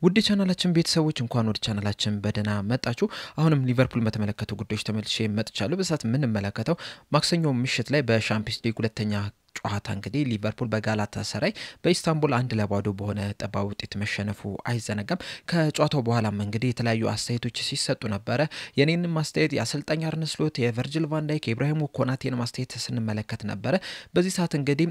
ውድ ቻናላችን ቤተሰቦች እንኳን ወደ ቻናላችን በደና መጣችሁ። አሁንም ሊቨርፑል በተመለከቱ ጉዳዮች ተመልሼ መጥቻለሁ። በሰዓት ምን መለከተው ማክሰኞ ምሽት ላይ በሻምፒዮንስ ሊግ ሁለተኛ ጨዋታ እንግዲህ ሊቨርፑል በጋላታሳራይ በኢስታንቡል 1-0 በሆነ ጠባብ ውጤት መሸነፉ አይዘነጋም። ከጨዋታው በኋላም እንግዲህ የተለያዩ አስተያየቶች ሲሰጡ ነበረ። የኔንም አስተያየት የአሰልጣኝ አርነ ስሎት የቨርጂል ቫን ዳይክ የኢብራሂም ኮናቴን አስተያየት ስንመለከት ነበረ። በዚህ ሰዓት እንግዲህ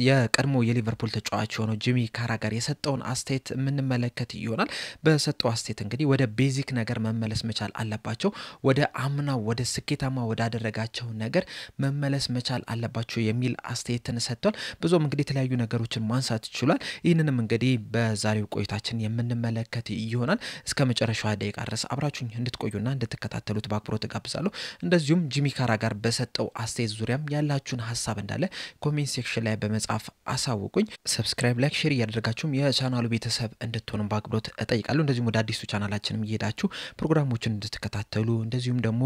የቀድሞ የሊቨርፑል ተጫዋች ሆኖ ጂሚ ካራጋር የሰጠውን አስተያየት የምንመለከት ይሆናል። በሰጠው አስተያየት እንግዲህ ወደ ቤዚክ ነገር መመለስ መቻል አለባቸው፣ ወደ አምናው ወደ ስኬታማ ወዳደረጋቸው ነገር መመለስ መቻል አለባቸው የሚል አስተያየትን ሰጥቷል። ብዙም እንግዲህ የተለያዩ ነገሮችን ማንሳት ይችላል። ይህንንም እንግዲህ በዛሬው ቆይታችን የምንመለከት ይሆናል። እስከ መጨረሻው ደቂቃ ድረስ አብራችሁኝ እንድትቆዩና እንድትከታተሉት በአክብሮት ጋብዛለሁ። እንደዚሁም ጂሚ ካራጋር በሰጠው አስተያየት ዙሪያም ያላችሁን ሐሳብ እንዳለ ኮሜንት ሴክሽን ላይ በመጻፍ አሳውቁኝ። ሰብስክራይብ፣ ላይክ፣ ሼር እያደረጋችሁም የቻናሉ ቤተሰብ እንድትሆኑ በአክብሮት እጠይቃለሁ። እንደዚሁም ወደ አዲሱ ቻናላችንም እየሄዳችሁ ፕሮግራሞችን እንድትከታተሉ እንደዚሁም ደግሞ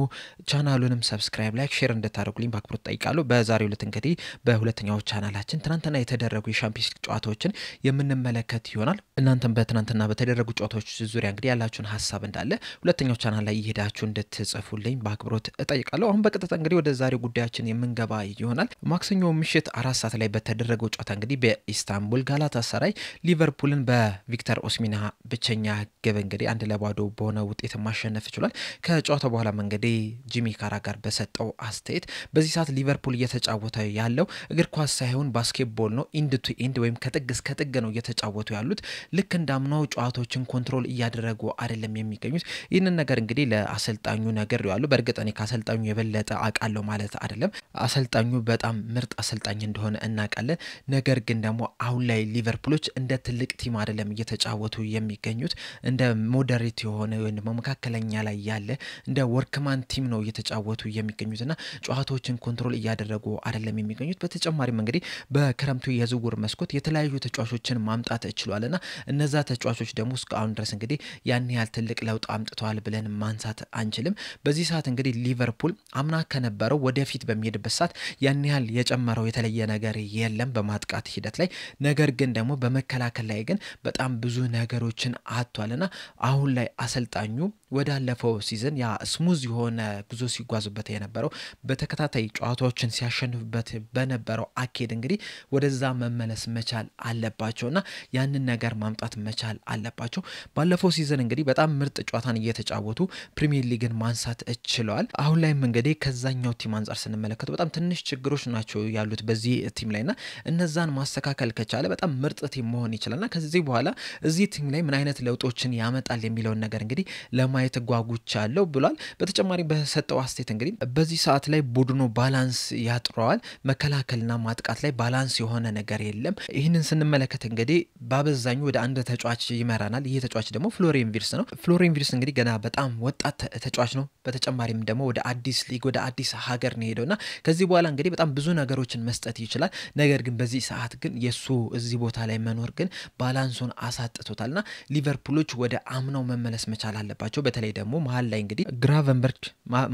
ቻናሉንም ሰብስክራይብ፣ ላይክ፣ ሼር እንድታደርጉልኝ በአክብሮት እጠይቃለሁ። በዛሬው ዕለት እንግዲህ በሁለተኛው ቻናላችን ትናንትና የተደረጉ የሻምፒዮንስ ሊግ ጨዋታዎችን የምንመለከት ይሆናል። እናንተም በትናንትና በተደረጉ ጨዋታዎች ዙሪያ እንግዲህ ያላችሁን ሐሳብ እንዳለ ሁለተኛው ቻናል ላይ እየሄዳችሁ እንድትጽፉልኝ በአክብሮት እጠይቃለሁ። አሁን በቀጥታ እንግዲህ ወደ ዛሬው ጉዳያችን የምንገባ ይሆናል። ማክሰኞ ምሽት 4 ሰዓት ላይ በተደረገው ጨዋታ እንግዲህ በኢስታንቡል ጋላታሳራይ ሊቨርፑልን በቪክተር ኦስሚና ብቸኛ ግብ እንግዲህ 1-0 በሆነ ውጤት ማሸነፍ ይችላል። ከጨዋታው በኋላ እንግዲህ ጂሚ ካራጋር በሰጠው አስተያየት በዚህ ሰዓት ሊቨርፑል እየተጫወተ ያለው እግር ኳስ ሳይሆን ባስኬትቦል ነው፣ ኢንድ ቱ ኢንድ ወይም ከጥግ እስከ ጥግ ነው እየተጫወቱ ያሉት። ልክ እንዳምናው ጨዋታዎችን ኮንትሮል እያደረጉ አይደለም የሚገኙት። ይህንን ነገር እንግዲህ ለአሰልጣኙ ነገር ያለው በእርግጥ እኔ ከአሰልጣኙ የበለጠ አውቃለሁ ማለት አይደለም። አሰልጣኙ በጣም ምርጥ አሰልጣኝ እንደሆነ እናውቃለን። ነገር ግን ደግሞ አሁን ላይ ሊቨርፑሎች እንደ ትልቅ ቲም አይደለም እየተጫወቱ የሚገኙት። እንደ ሞዴሬት የሆነ ወይም ደግሞ መካከለኛ ላይ ያለ እንደ ወርክማን ቲም ነው እየተጫወቱ የሚገኙትና ጨዋታዎችን ኮንትሮል እያደረጉ አይደለም የሚገኙት። በተጨማሪም እንግዲህ በክረምቱ የዝውውር መስኮት የተለያዩ ተጫዋቾችን ማምጣት ችሏልና እነዛ ተጫዋቾች ደግሞ እስካሁን ድረስ እንግዲህ ያን ያህል ትልቅ ለውጥ አምጥተዋል ብለን ማንሳት አንችልም። በዚህ ሰዓት እንግዲህ ሊቨርፑል አምና ከነበረው ወደፊት በሚሄድበት ሰዓት ያን ያህል የጨመረው የተለየ ነገር የለም በማጥቃት ሂደት ላይ። ነገር ግን ደግሞ በመከላከል ላይ ግን በጣም ብዙ ነገሮችን አጥቷልና አሁን ላይ አሰልጣኙ ወዳለፈው ሲዝን ያ ስሙዝ የሆነ ጉዞ ሲጓዙበት የነበረው በተከታታይ ጨዋታዎችን ሲያሸንፉበት በነበረው አኬድ እንግዲህ ወደዛ መመለስ መቻል አለባቸውና ያንን ነገር ማምጣት መቻል አለባቸው። ባለፈው ሲዝን እንግዲህ በጣም ምርጥ ጨዋታን እየተጫወቱ ፕሪሚየር ሊግን ማንሳት እችለዋል። አሁን ላይም እንግዲህ ከዛኛው ቲም አንፃር ስንመለከት በጣም ትንሽ ችግሮች ናቸው ያሉት በዚህ ቲም ላይና እነዛን ማስተካከል ከቻለ በጣም ምርጥ ቲም መሆን ይችላልና ከዚህ በኋላ እዚህ ቲም ላይ ምን አይነት ለውጦችን ያመጣል የሚለውን ነገር እንግዲህ ለማየት ጓጉቻለሁ ብሏል። በተጨማሪ በሰጠው አስተያየት እንግዲህ በዚህ ሰዓት ላይ ቡድኑ ባላንስ ያጥረዋል፣ መከላከልና ማጥቃት ላይ ባላንስ የሆነ ነገር የለም። ይህንን ስንመለከት እንግዲህ በአበዛኙ ወደ አንድ ተጫዋች ይመራናል። ይሄ ተጫዋች ደግሞ ፍሎሪያን ቪርትዝ ነው። ፍሎሪያን ቪርትዝ እንግዲህ ገና በጣም ወጣት ተጫዋች ነው። በተጨማሪም ደግሞ ወደ አዲስ ሊግ ወደ አዲስ ሀገር ነው ሄደውና ከዚህ በኋላ እንግዲህ በጣም ብዙ ነገሮችን መስጠት ይችላል። ነገር ግን በዚህ ሰዓት ግን የሱ እዚህ ቦታ ላይ መኖር ግን ባላንሱን አሳጥቶታልና ሊቨርፑሎች ወደ አምናው መመለስ መቻል አለባቸው። በተለይ ደግሞ መሃል ላይ እንግዲህ ግራቨንበርች፣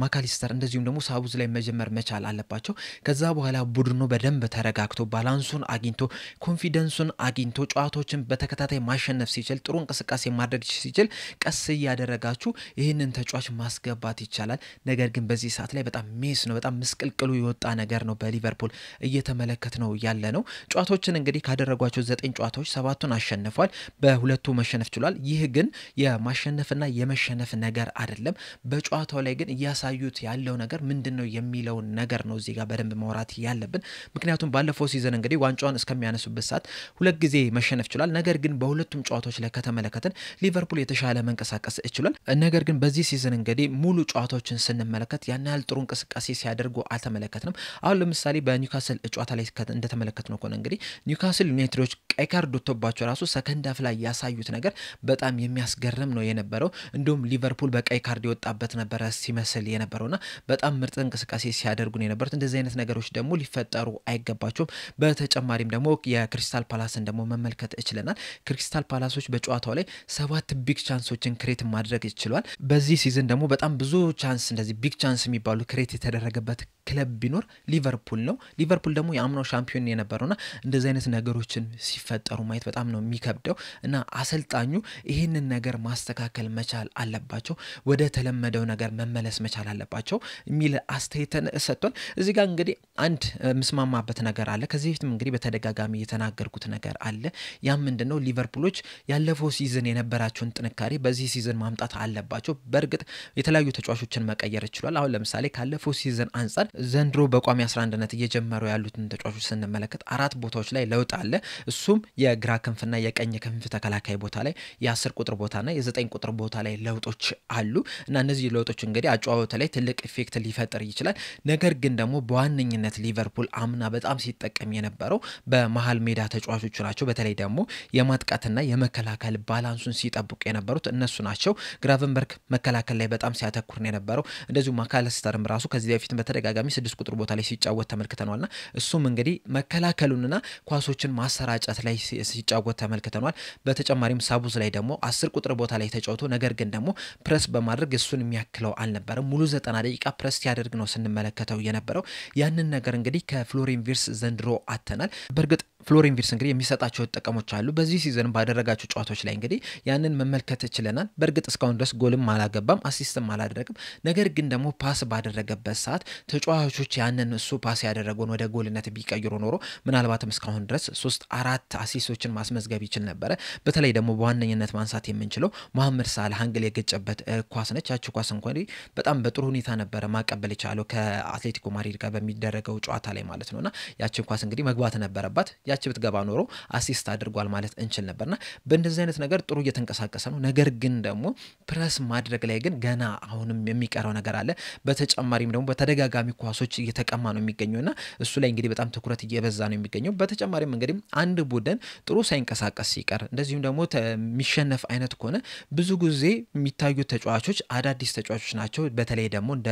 ማካሊስተር እንደዚሁም ደግሞ ሳቡዝ ላይ መጀመር መቻል አለባቸው። ከዛ በኋላ ቡድኑ በደንብ ተረጋግቶ ባላንሱን አግኝቶ ኮንፊደንሱን አግኝቶ ጨዋታዎችን በተከታታይ ማሸነፍ ሲችል ጥሩ እንቅስቃሴ ማድረግ ሲችል ቀስ እያደረጋችሁ ይህንን ተጫዋች ማስገባት ይቻላል። ነገር ግን በዚህ ሰዓት ላይ በጣም ሜስ ነው፣ በጣም ምስቅልቅሉ የወጣ ነገር ነው በሊቨርፑል እየተመለከት ነው ያለ ነው። ጨዋታዎችን እንግዲህ ካደረጓቸው 9 ጨዋታዎች 7ቱን አሸንፏል፣ በሁለቱ መሸነፍ ችሏል። ይህ ግን የማሸነፍና የመሸነፍ ነገር አይደለም። በጨዋታው ላይ ግን እያሳዩት ያለው ነገር ምንድነው የሚለው ነገር ነው እዚህ ጋር በደንብ ማውራት ያለብን። ምክንያቱም ባለፈው ሲዝን እንግዲህ ዋንጫውን እስከሚያነሱበት ሰዓት 2 ጊዜ መሸነፍ ችሏል። ነገር ግን በሁለቱም ጨዋታዎች ላይ ከተመለከተን ሊቨርፑል የተሻለ መንቀሳቀስ ይችላል። ነገር ግን በዚህ ሲዝን እንግዲህ ሙሉ ጨዋታዎችን ስንመለከት ያን ያህል ጥሩ እንቅስቃሴ ሲያደርጉ አልተመለከትንም። አሁን ለምሳሌ በኒውካስል ጨዋታ ላይ እንደተመለከትነው ከሆነ እንግዲህ ኒውካስል ዩናይትዶች ቀይ ካርድ ወጥቶባቸው ራሱ ሰከንድ አፍ ላይ ያሳዩት ነገር በጣም የሚያስገርም ነው የነበረው። እንደውም ሊቨርፑል በቀይ ካርድ የወጣበት ነበረ ሲመስል የነበረውና በጣም ምርጥ እንቅስቃሴ ሲያደርጉ ነው የነበሩት። እንደዚህ አይነት ነገሮች ደግሞ ሊፈጠሩ አይገባቸውም። በተጨማሪም ደግሞ የክሪስታል ፓላስን ደግሞ መመልከት እችለናል። ክሪስታል ፓላሶች በጨዋታው ላይ 7 ቢግ ቻንሶችን ክሬት ማድረግ ይችላል። በዚህ ሲዝን ደግሞ በጣም ብዙ ቻንስ እንደዚህ ቢግ ቻንስ የሚባሉ ክሬት የተደረገበት ክለብ ቢኖር ሊቨርፑል ነው። ሊቨርፑል ደግሞ የአምናው ሻምፒዮን የነበረውና እንደዚህ አይነት ነገሮችን ሲፈጠሩ ማየት በጣም ነው የሚከብደው እና አሰልጣኙ ይህንን ነገር ማስተካከል መቻል አለባቸው፣ ወደ ተለመደው ነገር መመለስ መቻል አለባቸው የሚል አስተያየትን ሰጥቷል። እዚህ ጋር እንግዲህ አንድ ምስማማበት ነገር አለ። ከዚህ በፊትም እንግዲህ በተደጋጋሚ የተናገርኩት ነገር አለ። ያ ምንድነው ሊቨርፑሎች ያለፈው ሲዝን የነበራቸውን ጥንካሬ በዚህ ሲዝን ማምጣት አለባቸው። በእርግጥ የተለያዩ ተጫዋቾችን መቀየር ይችላል። አሁን ለምሳሌ ካለፈው ሲዝን አንፃር ዘንድሮ በቋሚ 11ነት እየጀመሩ ያሉትን ተጫዋቾች ስንመለከት 4 ቦታዎች ላይ ለውጥ አለ። እሱም የግራ ክንፍና የቀኝ ክንፍ ተከላካይ ቦታ ላይ የ10 ቁጥር ቦታና የ9 ቁጥር ቦታ ላይ ለውጦች አሉ እና እነዚህ ለውጦች እንግዲህ አጫዋወቱ ላይ ትልቅ ኢፌክት ሊፈጥር ይችላል። ነገር ግን ደግሞ በዋነኝነት ሊቨርፑል አምና በጣም ሲጠቀም የነበረው በመሃል ሜዳ ተጫዋቾች ናቸው። በተለይ ደግሞ የማጥቃትና የመከላከል ባላንሱን ሲጠብቁ የነበሩት እነሱ ናቸው። ግራቨንበርግ መከላከል ላይ በጣም ሲያተኩር ነው የነበረው። እንደዚሁ ማካለስተርም ራሱ ከዚህ በፊት በተደጋጋሚ 6 ቁጥር ቦታ ላይ ሲጫወት ተመልክተናልና እሱም እንግዲህ መከላከሉንና ኳሶችን ማሰራጨት ላይ ሲጫወት ተመልክተናል። በተጨማሪም ሳቡዝ ላይ ደግሞ 10 ቁጥር ቦታ ላይ ተጫውቶ ነገር ግን ደግሞ ፕረስ በማድረግ እሱን የሚያክለው አልነበረም። ሙሉ 90 ደቂቃ ፕረስ ያደርግ ነው ስንመለከተው የነበረው። ያንን ነገር እንግዲህ ከፍሎሪን ቪርትስ ዘንድሮ አተናል። በእርግጥ ፍሎሪን ቪርትስ እንግዲህ የሚሰጣቸው ጥቅሞች አሉ። በዚህ ሲዝን ባደረጋቸው ጨዋታዎች ላይ እንግዲህ ያንን መመልከት ይችላልናል። በእርግጥ እስካሁን ድረስ ጎልም አላገባም፣ አሲስትም አላደረገም። ነገር ግን ደግሞ ፓስ ባደረገበት ሰዓት ተጫዋቾች ያንን እሱ ፓስ ያደረገውን ወደ ጎልነት ቢቀይሩ ኖሮ ምናልባትም እስካሁን ድረስ 3-4 አሲስቶችን ማስመዝገብ ይችል ነበር። በተለይ ደግሞ በዋነኝነት ማንሳት የምንችለው መሐመድ ሳላህ አንግል የገጨበት ኳስ ነች። ያቺ ኳስ እንኳን በጣም በጥሩ ሁኔታ ነበር ማቀበል የቻለው ከአትሌቲኮ ማድሪድ ጋር በሚደረገው ጨዋታ ላይ ማለት ነውና ያቺ ኳስ እንግዲህ መግባት ነበረባት። ያቺ ብትገባ ኖሮ አሲስት አድርጓል ማለት እንችል ነበርና በእንደዚህ አይነት ነገር ጥሩ እየተንቀሳቀሰ ነው። ነገር ግን ደግሞ ፕረስ ማድረግ ላይ ግን ገና አሁንም የሚቀረው ነገር አለ። በተጨማሪም ደግሞ በተደጋጋሚ ኳሶች እየተቀማ ነው የሚገኘውና እሱ ላይ እንግዲህ በጣም ትኩረት እየበዛ ነው የሚገኘው። በተጨማሪም እንግዲህ አንድ ቡድን ጥሩ ሳይንቀሳቀስ ሲቀር እንደዚሁም ደግሞ የሚሸነፍ አይነት ከሆነ ብዙ ጊዜ የሚታዩት ተጫዋቾች አዳዲስ ተጫዋቾች ናቸው። በተለይ ደግሞ እንደ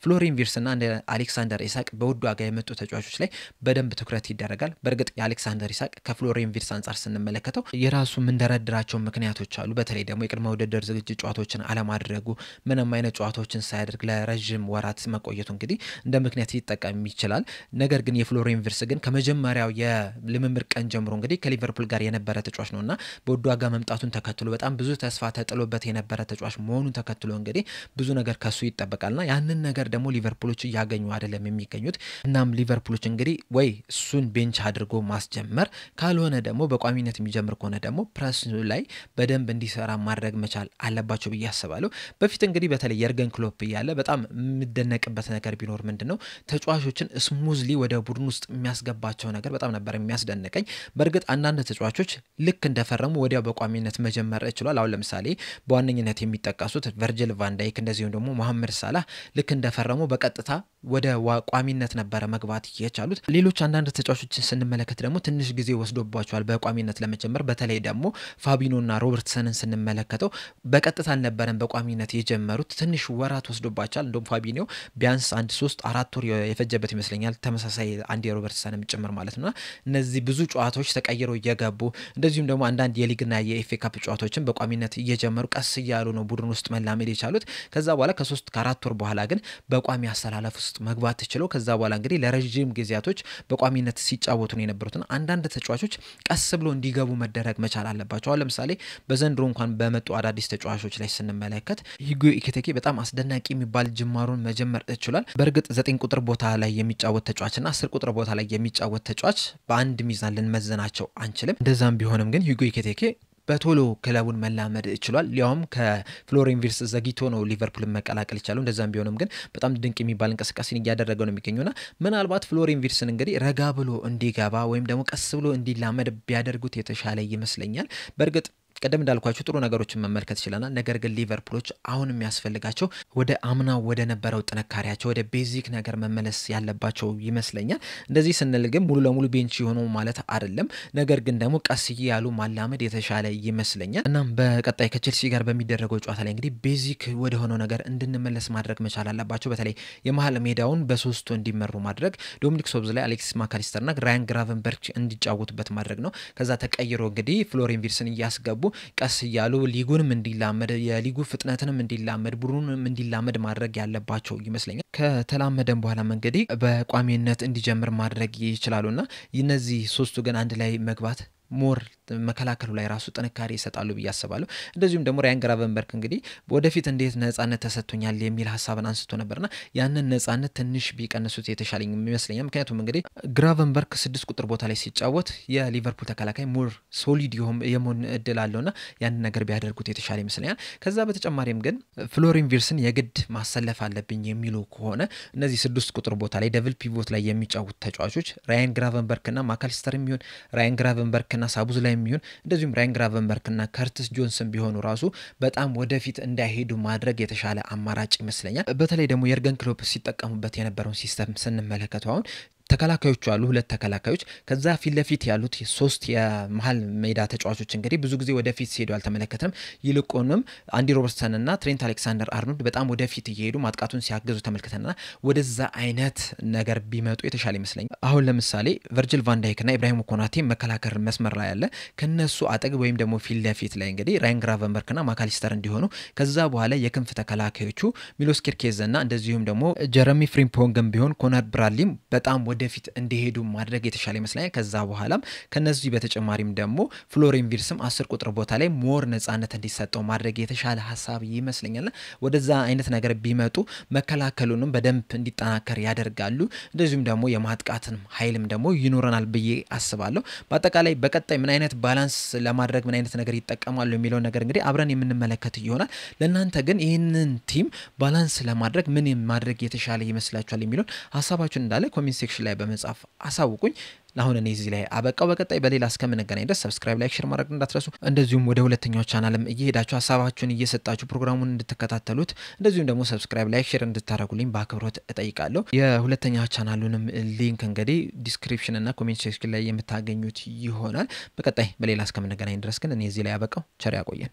ፍሎሪን ቪርትስና እንደ አሌክሳንደር ኢሳቅ በውድ ዋጋ የመጡ ተጫዋቾች ላይ በደንብ ትኩረት ይደረጋል። በእርግጥ የአሌክሳንደር ኢሳቅ ከፍሎሪን ቪርትስ አንፃር ስንመለከተው የራሱ ምንደረድራቸው ምክንያቶች አሉ። በተለይ ደግሞ የቅድመ ውድድር ዝግጅት ጨዋታዎችን አለማድረጉ፣ ምንም አይነት ጨዋታዎችን ሳያደርግ ለረጅም ወራት መቆየቱ እንግዲህ እንደ ምክንያት ሊጠቀም ይችላል። ነገር ግን የፍሎሪን ቪርትስ ግን ከመጀመሪያው የልምምድ ቀን ጀምሮ እንግዲህ ከሊቨርፑል ጋር የነበረ ተጫዋች ነውና በውድ ዋጋ መምጣቱን ተከትሎ በጣም ብዙ ተስፋ ተጥሎበት የነበረ ተጫዋች መሆኑን ተከትሎ እንግዲህ ብዙ ነገር ከሱ ይጠበቃልና ያንን ነገር ደግሞ ሊቨርፑሎች እያገኙ አይደለም የሚገኙት። እናም ሊቨርፑሎች እንግዲህ ወይ እሱን ቤንች አድርጎ ማስጀመር ካልሆነ ደግሞ በቋሚነት የሚጀምር ከሆነ ደግሞ ፕረስ ላይ በደንብ እንዲሰራ ማድረግ መቻል አለባቸው ብዬ አስባለሁ። በፊት እንግዲህ በተለይ የርገን ክሎፕ እያለ በጣም የሚደነቅበት ነገር ቢኖር ምንድነው ተጫዋቾችን ስሙዝሊ ወደ ቡድን ውስጥ የሚያስገባቸው ነገር በጣም ነበር የሚያስደንቀኝ። በእርግጥ አንዳንድ ተጫዋቾች ልክ እንደፈረሙ ወዲያው በቋሚነት መጀመር ይችላል። አሁን ለምሳሌ በዋነኝነት የሚጠቀሱት ቨርጂል ቫን ዳይክ እንደዚሁም ደግሞ መሐመድ ሳላህ ልክ እንደፈረሙ በቀጥታ ወደ ቋሚነት ነበር መግባት የቻሉት። ሌሎች አንዳንድ ተጫዋቾችን ስንመለከት ደግሞ ትንሽ ጊዜ ወስዶባቸዋል በቋሚነት ለመጀመር። በተለይ ደግሞ ፋቢኖና ሮበርትሰንን ስንመለከተው በቀጥታ አልነበረም በቋሚነት የጀመሩት፣ ትንሽ ወራት ወስዶባቸዋል። እንደውም ፋቢኖ ቢያንስ 1-3-4 ወር የፈጀበት ይመስለኛል፣ ተመሳሳይ አንድ የሮበርትሰንም ጭምር ማለት ነውና እነዚህ ብዙ ጨዋታዎች ተቀይረው እየገቡ እንደዚሁም ደግሞ አንዳንድ የሊግና የኤፍኤ ካፕ ጨዋታዎችን በቋሚነት እየጀመሩ ቀስ እያሉ ነው ቡድን ውስጥ መላመድ የቻሉት። ከዛ በኋላ ከ3-4 ወር በኋላ ግን በቋሚ አሰላለፍ ውስጥ መግባት ተችለው ከዛ በኋላ እንግዲህ ለረጅም ጊዜያቶች በቋሚነት ሲጫወቱ ነው የነበሩትና አንዳንድ ተጫዋቾች ቀስ ብሎ እንዲገቡ መደረግ መቻል አለባቸው። አሁን ለምሳሌ በዘንድሮ እንኳን በመጡ አዳዲስ ተጫዋቾች ላይ ስንመለከት ሂጎ ኢኬቲኬ በጣም አስደናቂ የሚባል ጅማሩን መጀመር ይችላል። በእርግጥ 9 ቁጥር ቦታ ላይ የሚጫወት ተጫዋችና 10 ቁጥር ቦታ ላይ የሚጫወት ተጫዋች በአንድ ሚዛን ልንመዝናቸው አንችልም። እንደዛም ቢሆንም ግን ሂጎ ኢኬቲኬ በቶሎ ክለቡን መላመድ ይችላል። ሊያውም ከፍሎሪን ቪርትስ ዘግይቶ ነው ሊቨርፑልን መቀላቀል ይቻላል። እንደዛም ቢሆንም ግን በጣም ድንቅ የሚባል እንቅስቃሴን እያደረገ ነው የሚገኘውና ምናልባት ፍሎሪን ቪርትስን እንግዲህ ረጋ ብሎ እንዲገባ ወይም ደግሞ ቀስ ብሎ እንዲላመድ ቢያደርጉት የተሻለ ይመስለኛል። በእርግጥ ቀደም እንዳልኳችሁ ጥሩ ነገሮችን መመልከት ይችላል። ነገር ግን ሊቨርፑሎች አሁን የሚያስፈልጋቸው ወደ አምናው ወደ ነበረው ጥንካሬያቸው ወደ ቤዚክ ነገር መመለስ ያለባቸው ይመስለኛል። እንደዚህ ስንል ግን ሙሉ ለሙሉ ቤንች ይሆኑ ማለት አይደለም። ነገር ግን ደግሞ ቀስ እያሉ ማላመድ የተሻለ ይመስለኛል። እናም በቀጣይ ከቼልሲ ጋር በሚደረገው ጨዋታ ላይ እንግዲህ ቤዚክ ወደ ሆነው ነገር እንድንመለስ ማድረግ መቻል አለባቸው። በተለይ የመሃል ሜዳውን በሶስቱ እንዲመሩ ማድረግ፣ ዶሚኒክ ሶቦስላይ፣ አሌክሲስ ማካሊስተርና ራያን ግራቨንበርች እንዲጫወቱበት ማድረግ ነው። ከዛ ተቀይሮ እንግዲህ ፍሎሪን ቪርትስን እያስገቡ ቀስ እያሉ ሊጉንም እንዲላመድ የሊጉ ፍጥነትንም እንዲላመድ ቡድኑንም እንዲላመድ ማድረግ ያለባቸው ይመስለኛል። ከተላመደን በኋላም እንግዲህ በቋሚነት እንዲጀምር ማድረግ ይችላሉና እነዚህ ሶስቱ ግን አንድ ላይ መግባት ሞር መከላከሉ ላይ ራሱ ጥንካሬ ይሰጣሉ ብዬ አስባለሁ። እንደዚሁም ደግሞ ራያን ግራቨንበርክ እንግዲህ ወደፊት እንዴት ነጻነት ተሰጥቶኛል የሚል ሐሳብን አንስቶ ነበርና ያንን ነጻነት ትንሽ ቢቀንሱት የተሻለኝ ይመስለኛል። ምክንያቱም እንግዲህ ግራቨንበርክ 6 ቁጥር ቦታ ላይ ሲጫወት የሊቨርፑል ተከላካይ ሞር ሶሊድ የመሆን እድል አለውና ያንን ነገር ቢያደርጉት የተሻለ ይመስለኛል። ከዛ በተጨማሪም ግን ፍሎሪን ቪርስን የግድ ማሰለፍ አለብኝ የሚሉ ከሆነ እነዚህ 6 ቁጥር ቦታ ላይ ደብል ፒቮት ላይ የሚጫወቱ ተጫዋቾች ራያን ግራቨንበርክና ማካሊስተር የሚሆን ራያን ግራቨንበርክና ሳቡዝ ላይ የሚሆን እንደዚሁም ራያን ግራቨንበርክና ከርቲስ ጆንሰን ቢሆኑ ራሱ በጣም ወደፊት እንዳይሄዱ ማድረግ የተሻለ አማራጭ ይመስለኛል። በተለይ ደግሞ የርገን ክሎፕ ሲጠቀሙበት የነበረውን ሲስተም ስንመለከተው አሁን ተከላካዮቹ አሉ 2 ተከላካዮች ከዛ ፊት ለፊት ያሉት 3 የመሃል ሜዳ ተጫዋቾች እንግዲህ ብዙ ጊዜ ወደፊት ሲሄዱ አልተመለከተም። ይልቁንም አንዲ ሮበርትሰን እና ትሬንት አሌክሳንደር አርኖልድ በጣም ወደፊት እየሄዱ ማጥቃቱን ሲያገዙ ተመልክተናል። ወደዛ አይነት ነገር ቢመጡ የተሻለ ይመስለኛል። አሁን ለምሳሌ ቨርጂል ቫን ዳይክ እና ኢብራሂም ኮናቴ መከላከል መስመር ላይ ያለ ከነሱ አጠገብ ወይም ደግሞ ፊት ለፊት ላይ እንግዲህ ራያን ግራቨንበርክ እና ማካሊስተር እንዲሆኑ ከዛ በኋላ የክንፍ ተከላካዮቹ ሚሎስ ኪርኬዝ እና እንደዚሁም ደግሞ ጀረሚ ፍሪምፖንግም ቢሆን ኮነር ብራድሊም በጣም ወደፊት እንዲሄዱ ማድረግ የተሻለ ይመስለኛል። ከዛ በኋላም ከነዚህ በተጨማሪም ደግሞ ፍሎሪን ቪርስም 10 ቁጥር ቦታ ላይ ሞር ነጻነት እንዲሰጠው ማድረግ የተሻለ ሐሳብ ይመስለኛል። ወደዛ አይነት ነገር ቢመጡ መከላከሉንም በደንብ እንዲጠናከር ያደርጋሉ። እንደዚሁም ደግሞ የማጥቃትን ኃይልም ደግሞ ይኖረናል ብዬ አስባለሁ። በአጠቃላይ በቀጣይ ምን አይነት ባላንስ ለማድረግ ምን አይነት ነገር ይጠቀማሉ የሚለው ነገር እንግዲህ አብረን የምንመለከት ይሆናል። ለእናንተ ግን ይህንን ቲም ባላንስ ለማድረግ ምን ማድረግ የተሻለ ይመስላችኋል የሚለው ሐሳባችሁን እንዳለ ኮሜንት ሴክሽን ላይ በመጻፍ አሳውቁኝ። ለአሁን እኔ እዚህ ላይ አበቃው። በቀጣይ በሌላ እስከምንገናኝ ድረስ ሰብስክራይብ፣ ላይክ፣ ሼር ማድረግ እንዳትረሱ። እንደዚሁም ወደ ሁለተኛው ቻናልም እየሄዳችሁ ሐሳባችሁን እየሰጣችሁ ፕሮግራሙን እንድትከታተሉት እንደዚሁም ደግሞ ሰብስክራይብ፣ ላይክ፣ ሼር እንድታደርጉልኝ በአክብሮት እጠይቃለሁ። የሁለተኛው ቻናሉንም ሊንክ እንግዲህ ዲስክሪፕሽን እና ኮሜንት ሴክሽን ላይ የምታገኙት ይሆናል። በቀጣይ በሌላ እስከምንገናኝ ድረስ ግን እኔ እዚህ ላይ አበቃው። ቸር ያቆየን።